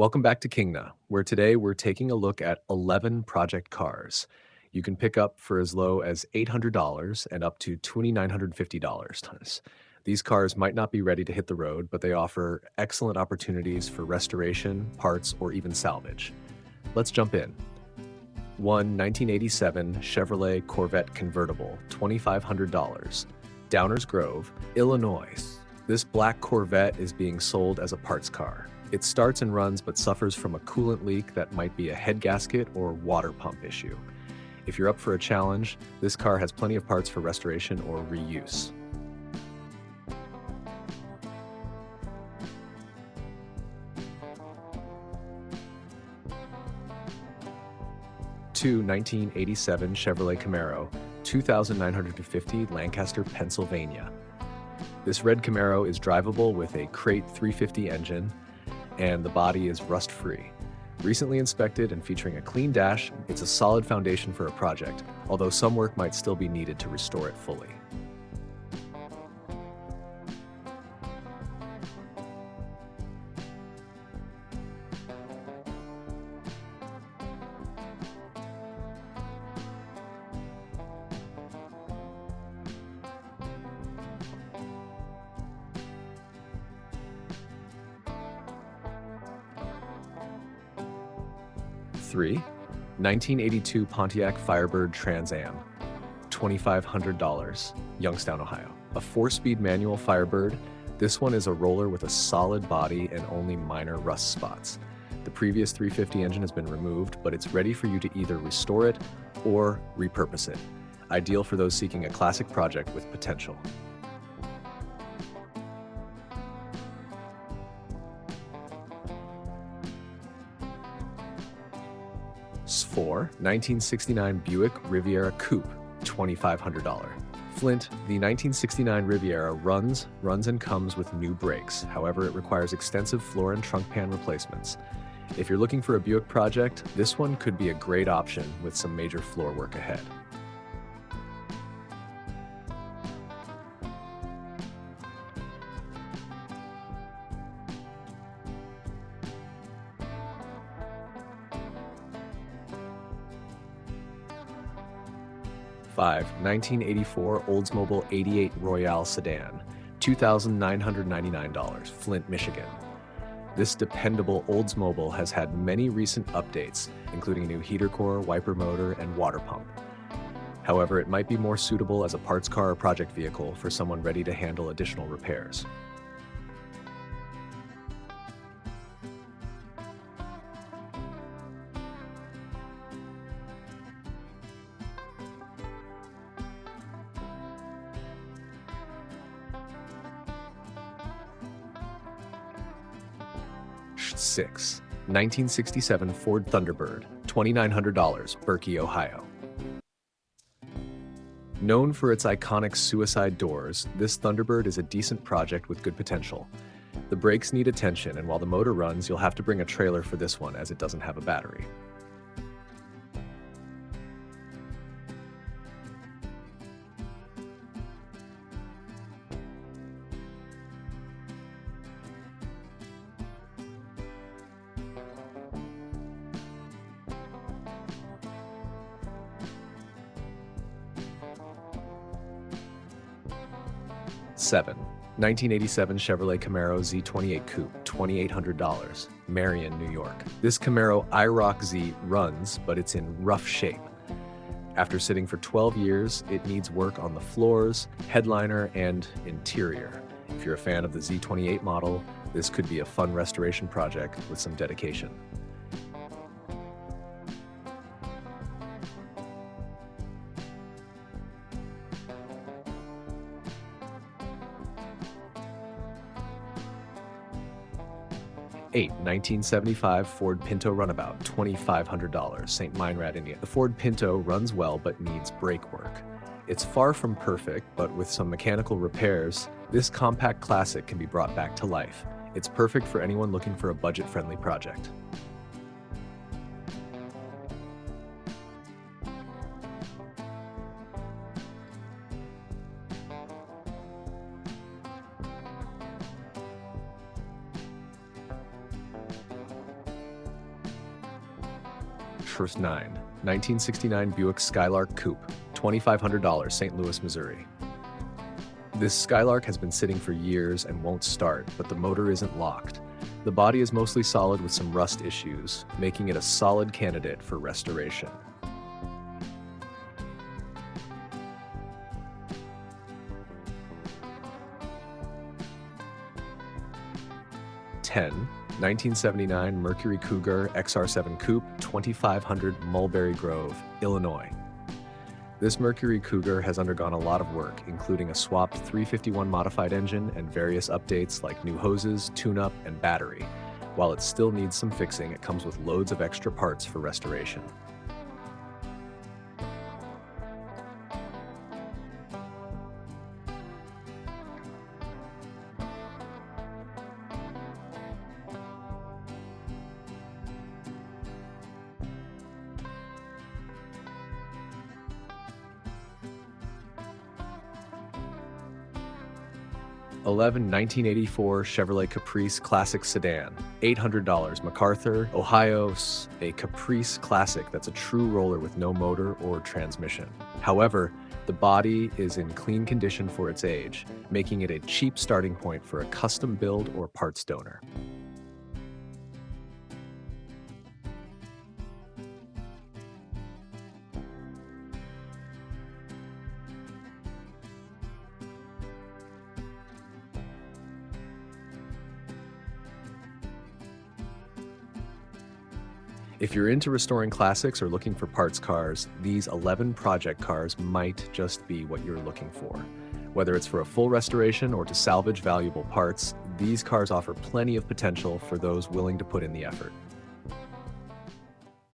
Welcome back to Kingna, where today we're taking a look at 11 project cars. You can pick up for as low as $800 and up to $2,950. These cars might not be ready to hit the road, but they offer excellent opportunities for restoration, parts, or even salvage. Let's jump in. 1987 Chevrolet Corvette convertible, $2,500. Downers Grove, Illinois. This black Corvette is being sold as a parts car. It starts and runs but suffers from a coolant leak that might be a head gasket or water pump issue. If you're up for a challenge, this car has plenty of parts for restoration or reuse. Two 1987 Chevrolet Camaro, 2,950 Lancaster, Pennsylvania. This red Camaro is drivable with a Crate 350 engine, and the body is rust-free. Recently inspected and featuring a clean dash, it's a solid foundation for a project, although some work might still be needed to restore it fully. Three, 1982 Pontiac Firebird Trans Am, $2,500, Youngstown, Ohio. A 4-speed manual Firebird, this one is a roller with a solid body and only minor rust spots. The previous 350 engine has been removed, but it's ready for you to either restore it or repurpose it. Ideal for those seeking a classic project with potential. 4, 1969 Buick Riviera Coupe, $2,500. Flint, the 1969 Riviera runs and comes with new brakes. However, it requires extensive floor and trunk pan replacements. If you're looking for a Buick project, this one could be a great option with some major floor work ahead. Five, 1984 Oldsmobile 88 Royale sedan, $2,999, Flint, Michigan. This dependable Oldsmobile has had many recent updates, including a new heater core, wiper motor, and water pump. However, it might be more suitable as a parts car or project vehicle for someone ready to handle additional repairs. Six, 1967 Ford Thunderbird, $2,900, Berkey, Ohio. Known for its iconic suicide doors, this Thunderbird is a decent project with good potential. The brakes need attention, and while the motor runs, you'll have to bring a trailer for this one as it doesn't have a battery. 7, 1987 Chevrolet Camaro Z28 Coupe, $2,800, Marion, New York. This Camaro IROC Z runs, but it's in rough shape. After sitting for 12 years, it needs work on the floors, headliner, and interior. If you're a fan of the Z28 model, this could be a fun restoration project with some dedication. 8, 1975 Ford Pinto Runabout, $2,500, St. Meinrad, India. The Ford Pinto runs well but needs brake work. It's far from perfect, but with some mechanical repairs, this compact classic can be brought back to life. It's perfect for anyone looking for a budget-friendly project. First 9, 1969 Buick Skylark Coupe, $2,500, St. Louis, Missouri. This Skylark has been sitting for years and won't start, but the motor isn't locked. The body is mostly solid with some rust issues, making it a solid candidate for restoration. 10, 1979 Mercury Cougar XR7 Coupe, 2500 Mulberry Grove, Illinois. This Mercury Cougar has undergone a lot of work, including a swapped 351 modified engine and various updates like new hoses, tune-up, and battery. While it still needs some fixing, it comes with loads of extra parts for restoration. '11 1984 Chevrolet Caprice Classic Sedan, $800, MacArthur, Ohio. A Caprice Classic that's a true roller with no motor or transmission. However, the body is in clean condition for its age, making it a cheap starting point for a custom build or parts donor. If you're into restoring classics or looking for parts cars, these 11 project cars might just be what you're looking for. Whether it's for a full restoration or to salvage valuable parts, these cars offer plenty of potential for those willing to put in the effort.